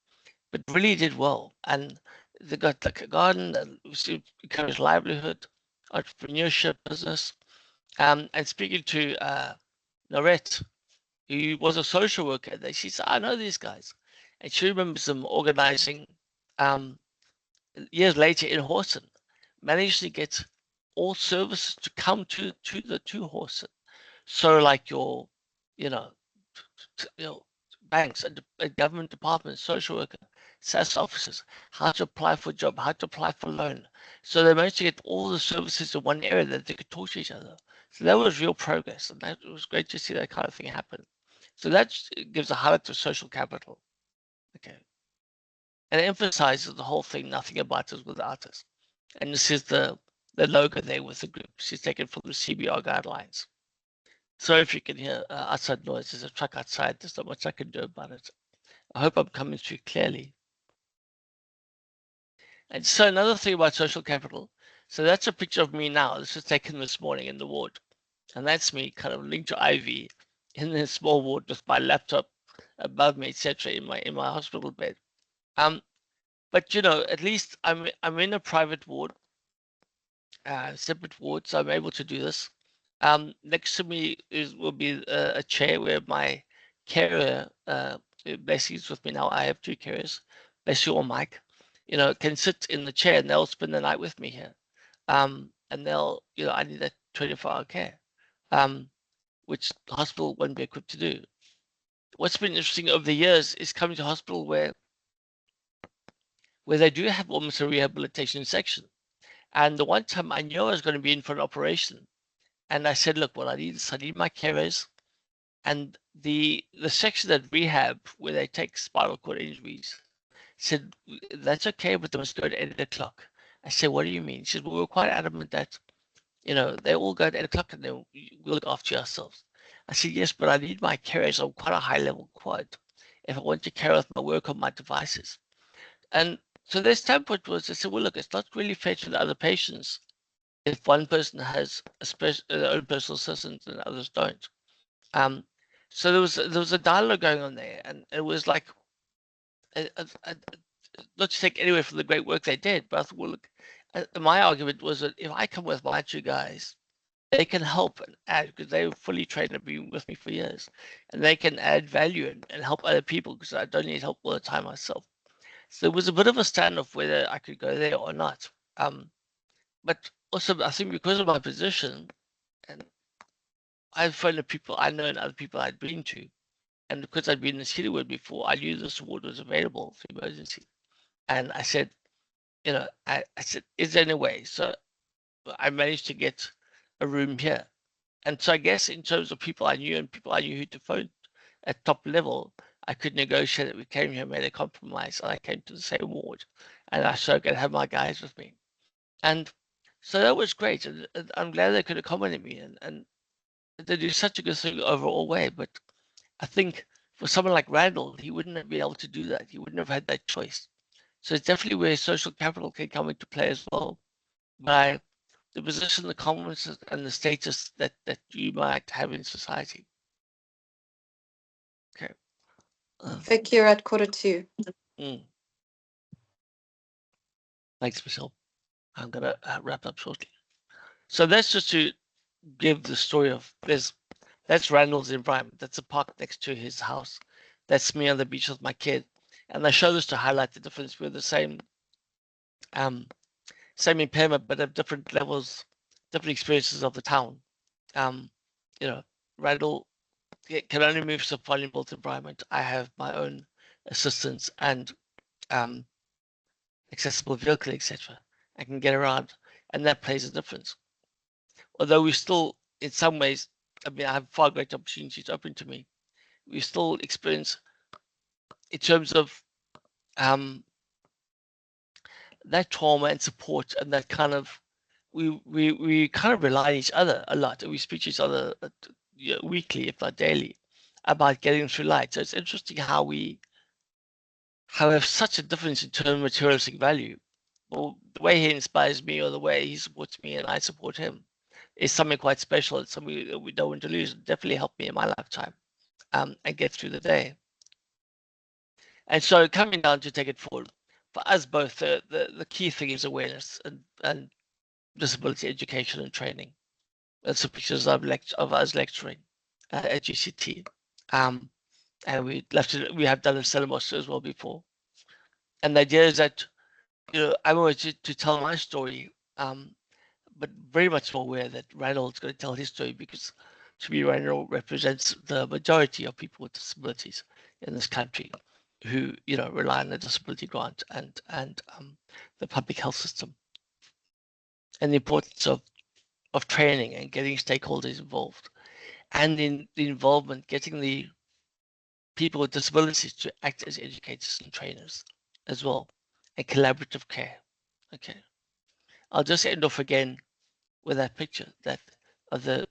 but really did well. And they got like a garden that encouraged livelihood, entrepreneurship, business. And speaking to Norette, who was a social worker, she said, I know these guys. And she remembers them organizing years later in Horston, managed to get all services to come to Horston. So like your, you know, banks and government departments, social worker, SAS officers, how to apply for a job, how to apply for a loan. So they managed to get all the services in one area that they could talk to each other. So that was real progress, and that was great to see that kind of thing happen. So that gives a highlight to social capital. Okay. And it emphasizes the whole thing, nothing about us without us. And this is the logo there with the group. She's taken from the CBR guidelines. So if you can hear outside noise, there's a truck outside. There's not much I can do about it. I hope I'm coming through clearly. And so another thing about social capital. So that's a picture of me now. This was taken this morning in the ward. And that's me kind of linked to IV in this small ward with my laptop above me, etc. in my hospital bed. But at least I'm in a private ward, separate ward, so I'm able to do this. Next to me will be a chair where my carer, Bessie's with me now. I have 2 carers, Bessie or Mike, can sit in the chair and they'll spend the night with me here. And they'll, I need that 24-hour care, which the hospital won't be equipped to do. What's been interesting over the years is coming to hospital where they do have almost a rehabilitation section. And the one time I knew I was going to be in for an operation, and I said, look, what I need my carers. And the section at rehab where they take spinal cord injuries said, that's okay, but they must go at 8 o'clock. I said, what do you mean? She said, well, we're quite adamant that, they all go at 8 o'clock and then we'll look after ourselves. I said, yes, but I need my carers. I'm quite a high level quad if I want to carry out my work on my devices. And so their standpoint was, they said, well, look, it's not really fair to the other patients if one person has their own personal assistant and others don't. So there was a dialogue going on there, and it was like, not to take anywhere from the great work they did, but I thought, well, look, my argument was that if I come with my 2 guys, they can help and add, because they were fully trained and been with me for years, and they can add value and help other people because I don't need help all the time myself. So there was a bit of a standoff whether I could go there or not. But also, I think because of my position, and I've phoned the people I know and other people I'd been to, and because I'd been in the city ward before, I knew this ward was available for emergency. And I said, I said, is there any way? So I managed to get a room here. And so I guess in terms of people I knew and people I knew who to phone at top level, I could negotiate it. We came here, made a compromise, and I came to the same ward. And I so could have my guys with me. And so that was great. And I'm glad they could accommodate me. And they do such a good thing overall way. But I think for someone like Randall, he wouldn't have been able to do that. He wouldn't have had that choice. So it's definitely where social capital can come into play as well, by the position, the confidence, and the status that you might have in society. Okay. Vic, you're at 1:45. Thanks, Michelle. I'm going to wrap up shortly. So that's just to give the story of there's That's Randall's environment. That's a park next to his house. That's me on the beach with my kid. And I show this to highlight the difference. We're the same impairment, but have different levels, different experiences of the town. You know, Randall can only move so far in built environment. I have my own assistance and accessible vehicle, etc. I can get around, and that plays a difference. Although we still, in some ways, I mean, I have far greater opportunities open to me. We still experience, in terms of that trauma and support, and that kind of, we kind of rely on each other a lot, and we speak to each other weekly, if not daily, about getting through life. So it's interesting how we have such a difference in terms of materialistic value. Well, the way he inspires me, or the way he supports me and I support him, is something quite special. It's something that we don't want to lose. It definitely helped me in my lifetime and get through the day. And so coming down to take it forward, for us both, the key thing is awareness and disability education and training. That's the pictures of us lecturing at GCT. And we have done in Stellenbosch as well before. And the idea is that, I wanted to tell my story, but very much more aware that Randall's going to tell his story, because to me, Randall represents the majority of people with disabilities in this country who, rely on the disability grant and the public health system, and the importance of training and getting stakeholders involved, and in the involvement, getting the people with disabilities to act as educators and trainers as well, and collaborative care. Okay, I'll just end off again with that picture that of the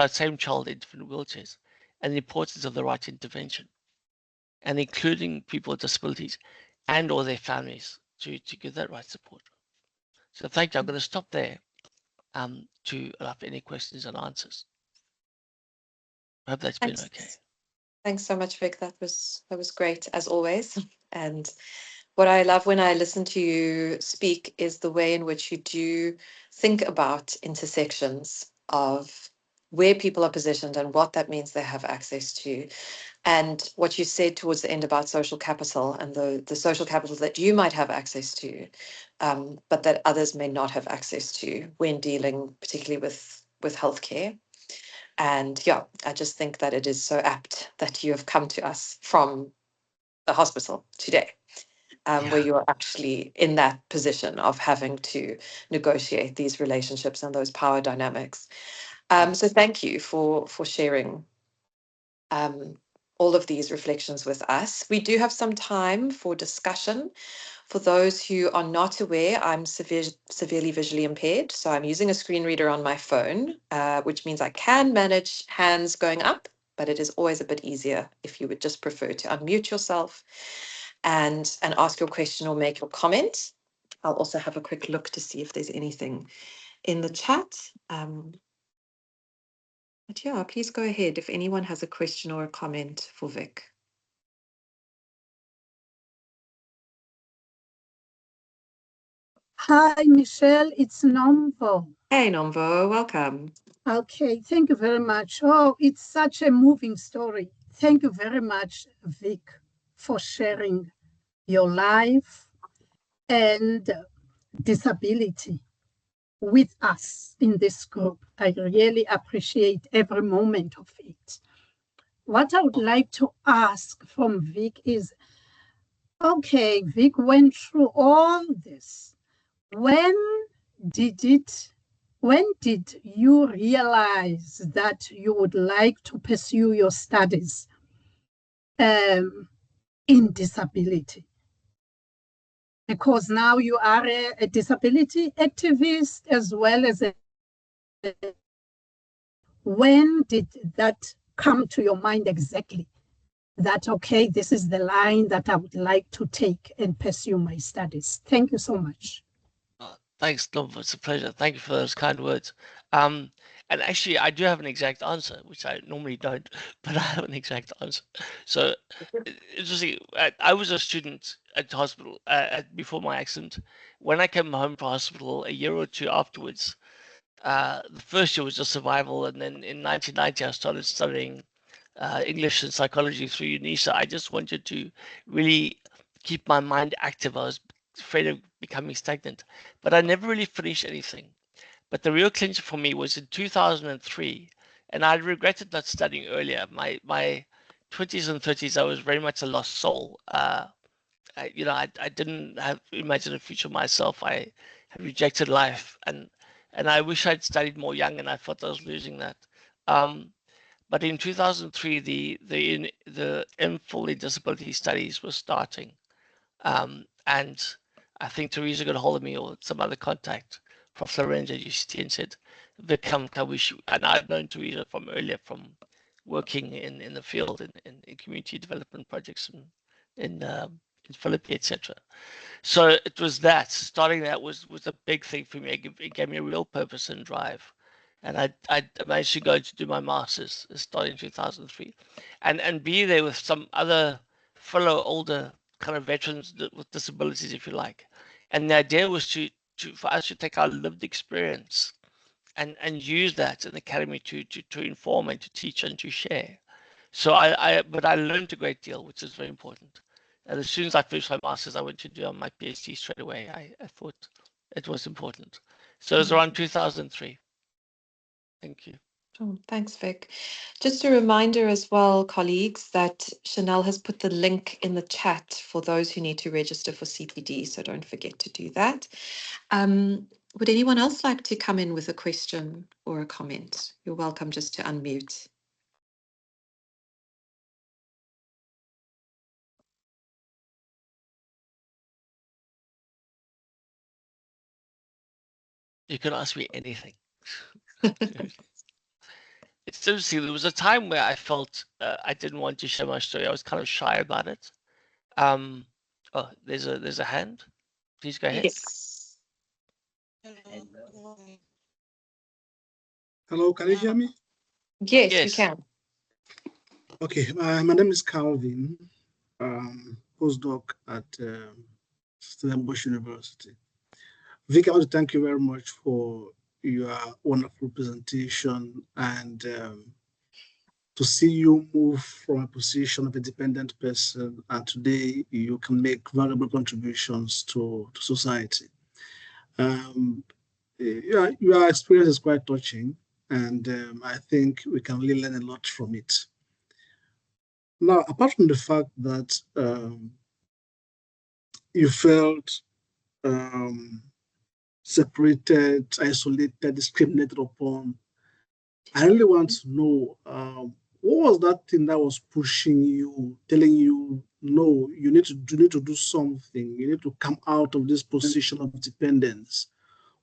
same child in different wheelchairs, and the importance of the right intervention, and including people with disabilities and or their families to give that right support. So thank you. I'm going to stop there to allow for any questions and answers. I hope that's been okay. Thanks so much, Vic. That was great, as always. And what I love when I listen to you speak is the way in which you do think about intersections of where people are positioned and what that means they have access to. And what you said towards the end about social capital and the social capital that you might have access to, but that others may not have access to when dealing particularly with healthcare. And yeah, I just think that it is so apt that you have come to us from the hospital today, where you are actually in that position of having to negotiate these relationships and those power dynamics. So thank you for sharing all of these reflections with us. We do have some time for discussion. For those who are not aware, I'm severely visually impaired, so I'm using a screen reader on my phone, which means I can manage hands going up, but it is always a bit easier if you would just prefer to unmute yourself and ask your question or make your comment. I'll also have a quick look to see if there's anything in the chat. But yeah, please go ahead if anyone has a question or a comment for Vic. Hi, Michelle, it's Nomvo. Hey, Nomvo, welcome. Okay, thank you very much. Oh, it's such a moving story. Thank you very much, Vic, for sharing your life and disability with us in this group. I really appreciate every moment of it. What I would like to ask from Vic is, okay, Vic went through all this. When did you realize that you would like to pursue your studies in disability? Because now you are a disability activist as well as when did that come to your mind exactly? That, okay, this is the line that I would like to take and pursue my studies. Thank you so much. Thanks, Tom. It's a pleasure. Thank you for those kind words. And actually, I do have an exact answer, which I normally don't, but I have an exact answer. So, interesting. I was a student at hospital before my accident. When I came home from hospital a year or two afterwards, The first year was just survival, and then in 1990 I started studying English and psychology through UNISA. I just wanted to really keep my mind active. I was afraid of becoming stagnant, but I never really finished anything. But the real clincher for me was in 2003, and I regretted not studying earlier. My 20s and 30s, I was very much a lost soul. I didn't have imagine a future myself. I had rejected life, and I wish I'd studied more young, and I thought I was losing that. Um, but in 2003, the MPhil in disability studies was starting, and I think Teresa got a hold of me or some other contact from Florenza at UCT and said, Vic, come, and I've known Teresa from earlier from working in the field in community development projects in Philippi, etc. So it was that starting that was a big thing for me. It gave me a real purpose and drive, and I managed to go to do my masters starting in 2003, and be there with some other fellow older kind of veterans with disabilities, if you like. And the idea was for us to take our lived experience and use that in the academy to inform and to teach and to share. So but I learned a great deal, which is very important. And as soon as I finished my master's, I went to do my PhD straight away. I thought it was important. So it was around 2003. Thank you. Sure. Thanks, Vic. Just a reminder as well, colleagues, that Chanel has put the link in the chat for those who need to register for CPD, so don't forget to do that. Would anyone else like to come in with a question or a comment? You're welcome just to unmute. You can ask me anything. It's interesting. There was a time where I felt I didn't want to share my story. I was kind of shy about it. Oh, there's a hand. Please go ahead. Yes. Hello, can you hear me? Yes, we Yes. can. Okay, my name is Calvin, postdoc at Stellenbosch University. Vic, I want to thank you very much for your wonderful presentation and to see you move from a position of a dependent person and today you can make valuable contributions to society. Your experience is quite touching and I think we can really learn a lot from it. Now, apart from the fact that you felt separated, isolated, discriminated upon, I really want to know what was that thing that was pushing you, telling you, no, you need to do something. You need to come out of this position of dependence.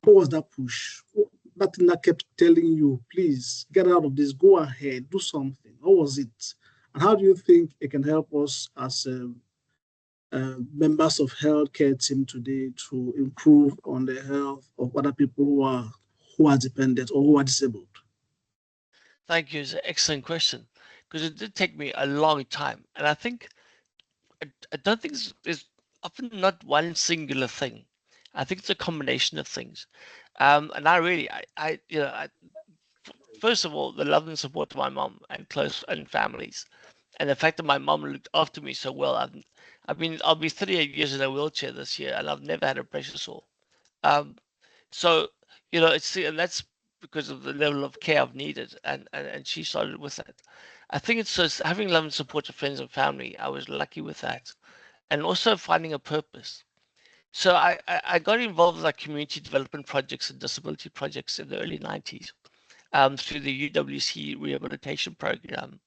What was that push? That thing that kept telling you, please get out of this, go ahead, do something. What was it? And how do you think it can help us as members of healthcare team today to improve on the health of other people who are dependent or who are disabled? Thank you. It's an excellent question because it did take me a long time, and I think I don't think it's often not one singular thing. I think it's a combination of things. And I really, first of all, the love and support of my mom and close and families, and the fact that my mom looked after me so well. I'll be 38 years in a wheelchair this year, and I've never had a pressure sore. Um, so and that's because of the level of care I've needed, and she started with that. I think it's just having love and support of friends and family. I was lucky with that, and also finding a purpose. So I got involved with like community development projects and disability projects in the early 90s through the UWC rehabilitation program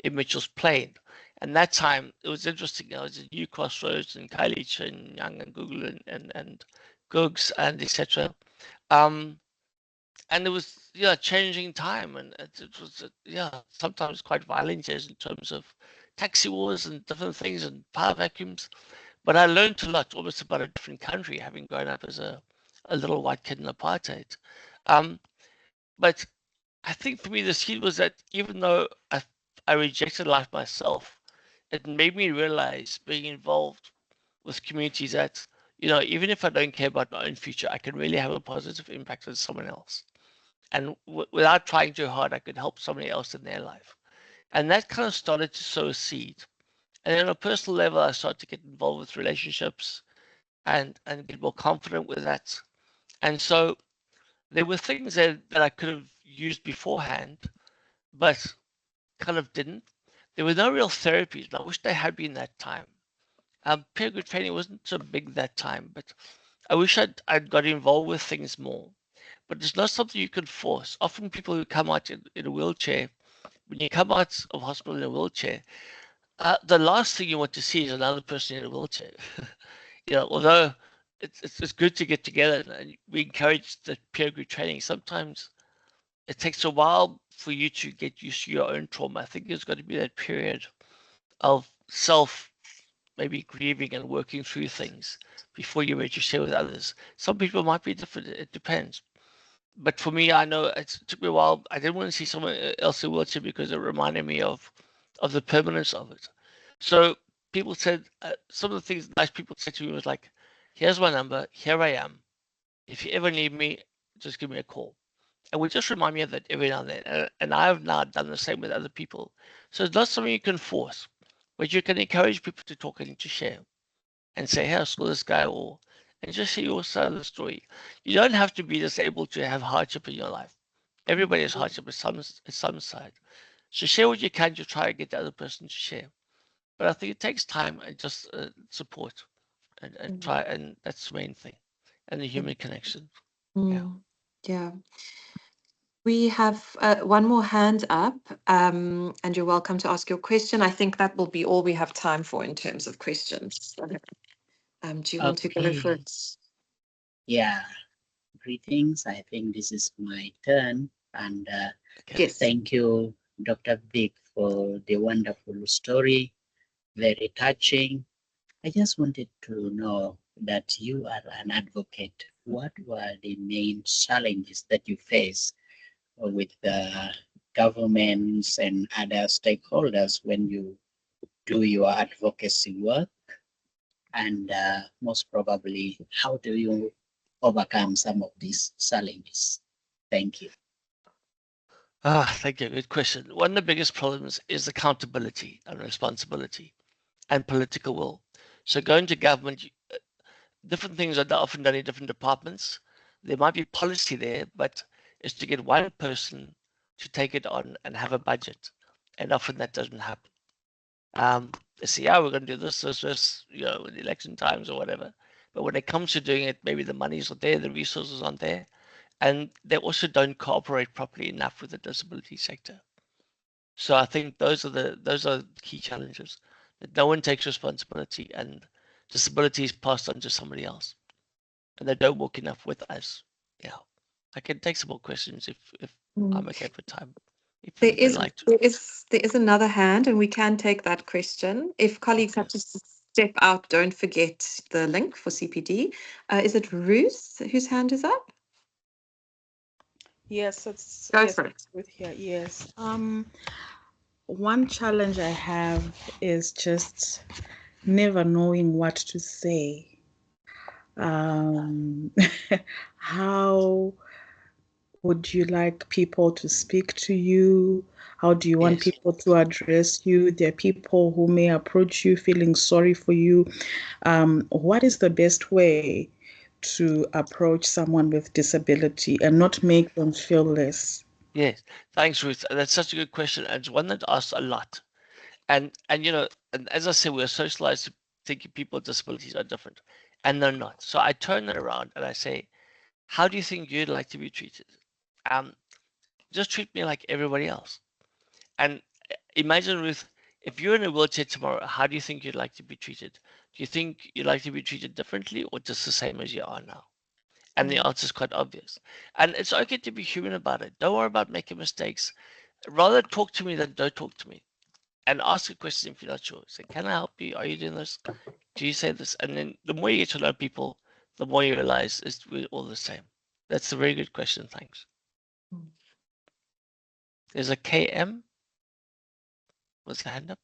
in Mitchell's Plain. And that time it was interesting. I was at New Crossroads and Kailich and Young and Google and Googs and etc. And it was changing time, and it was sometimes quite violent years in terms of taxi wars and different things and power vacuums. But I learned a lot, almost about a different country, having grown up as a little white kid in apartheid. But I think for me, the seed was that even though I rejected life myself, it made me realize being involved with communities that, even if I don't care about my own future, I can really have a positive impact on someone else. And without trying too hard, I could help somebody else in their life. And that kind of started to sow a seed. And then on a personal level, I started to get involved with relationships and get more confident with that. And so there were things that I could have used beforehand, but kind of didn't. There were no real therapies, and I wish they had been that time. Peer group training wasn't so big that time, but I wish I'd got involved with things more. But it's not something you can force. Often people who come out in a wheelchair, when you come out of hospital in a wheelchair, the last thing you want to see is another person in a wheelchair. Although it's good to get together and we encourage the peer group training, sometimes it takes a while for you to get used to your own trauma. I think there's got to be that period of self maybe grieving and working through things before you're ready to share with others. Some people might be different, it depends. But for me, I know it took me a while. I didn't want to see someone else in a wheelchair because it reminded me of the permanence of it. So people said, some of the things nice people said to me was like, here's my number, here I am. If you ever need me, just give me a call. And would just remind me of that every now and then. And I've now done the same with other people. So it's not something you can force, but you can encourage people to talk and to share and say, hey, I saw this guy, and just share your side of the story. You don't have to be disabled to have hardship in your life. Everybody has hardship at some side. So share what you can to try and get the other person to share. But I think it takes time and just support and try, and that's the main thing. And the human connection. Yeah. Yeah. We have one more hand up, and you're welcome to ask your question. I think that will be all we have time for in terms of questions. Do you want to go for it? Yeah. Greetings. I think this is my turn. And Yes. Thank you, Dr. Vic, for the wonderful story. Very touching. I just wanted to know that you are an advocate. What were the main challenges that you face with the governments and other stakeholders when you do your advocacy work? And most probably, how do you overcome some of these challenges? Thank you. Thank you. Good question. One of the biggest problems is accountability and responsibility and political will. So going to government, different things are often done in different departments. There might be policy there, but it's to get one person to take it on and have a budget. And often that doesn't happen. They say, yeah, we're going to do this, in election times or whatever. But when it comes to doing it, maybe the money's not there, the resources aren't there. And they also don't cooperate properly enough with the disability sector. So I think those are key challenges, that no one takes responsibility and disability is passed on to somebody else, and they don't work enough with us. Yeah, I can take some more questions if I'm okay for time. If There you'd is like to. there is another hand, and we can take that question. If colleagues have to step out, don't forget the link for CPD. Is it Ruth whose hand is up? Yes, it's Go yes, for it. it's with here. Yes. One challenge I have is just never knowing what to say. How would you like people to speak to you? How do you want Yes. people to address you? There are people who may approach you feeling sorry for you. What is the best way to approach someone with disability and not make them feel less? Yes, thanks, Ruth. That's such a good question, and it's one that asks a lot. And and as I said, we're socialized to thinking people with disabilities are different, and they're not. So I turn it around and I say, how do you think you'd like to be treated? Just treat me like everybody else. And imagine, Ruth, if you're in a wheelchair tomorrow, how do you think you'd like to be treated? Do you think you'd like to be treated differently or just the same as you are now? And the answer is quite obvious. And it's okay to be human about it. Don't worry about making mistakes. Rather talk to me than don't talk to me. And ask a question if you're not sure. Say, can I help you? Are you doing this? Do you say this? And then the more you get to know people, the more you realize we're all the same. That's a very good question. Thanks. There's a KM. What's the hand up?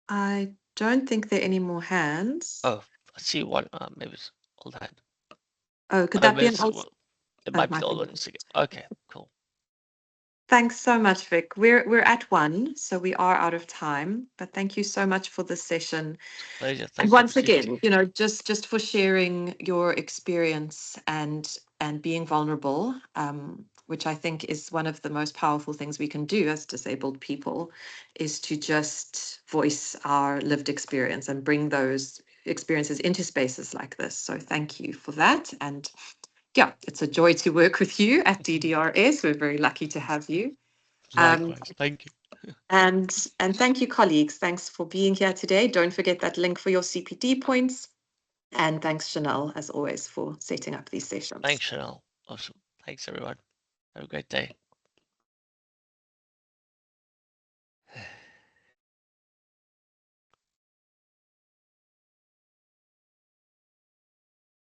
I don't think there are any more hands. Oh, I see one. Maybe it's old hand. Oh, could that be an It's, old? It Oh, might be my the old fingers. ones again. Okay, cool. Thanks so much, Vic. We're at 1, so we are out of time. But thank you so much for this session. Pleasure. And Thanks for the once opportunity. again, you know, just for sharing your experience and being vulnerable, which I think is one of the most powerful things we can do as disabled people, is to just voice our lived experience and bring those experiences into spaces like this. So thank you for that. And yeah, it's a joy to work with you at DDRS. We're very lucky to have you. Likewise. Thank you. And thank you, colleagues. Thanks for being here today. Don't forget that link for your CPD points. And thanks, Chanel, as always, for setting up these sessions. Thanks, Chanel. Awesome. Thanks, everyone. Have a great day.